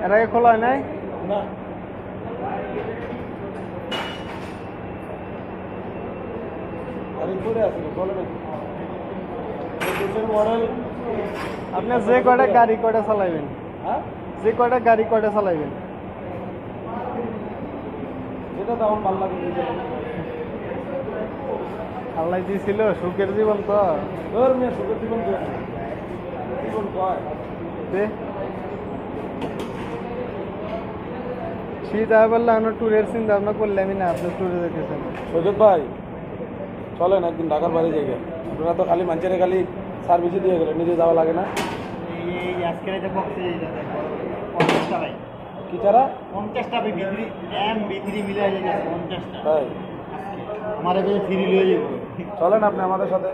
এর আগে খোলা হয় নাই? না আরে পরে আছে চলে না মডেল। আপনি যে কয়টা গাড়ি কয়টা চালাইবেন? হ্যাঁ যে কয়টা গাড়ি কয়টা চালাইবেন? যেটা তেমন ভালো লাগে আল্লাহ দিয়েছিল সুখের জীবন তো। তোর মেয়ে সুখের জীবন জীবন কয় দে শীত আয় বললে আমরা ট্যুরের চিন্তা ভাবনা করলে আমি না, আপনি ট্যুরে যেতেছেন। সৈকত ভাই চলেন একদিন ঢাকার বাড়ি জায়গায়। আপনারা তো খালি মানুষের খালি সার্ভিসে দিয়ে গেলেন, নিজে যাওয়া লাগে না। কি চারা 50টা ভিতরি মিলে যাচ্ছে 50টা। তাই আমার কাছে ফ্রি লিয়ে যাবো। চলেন আপনি আমাদের সাথে।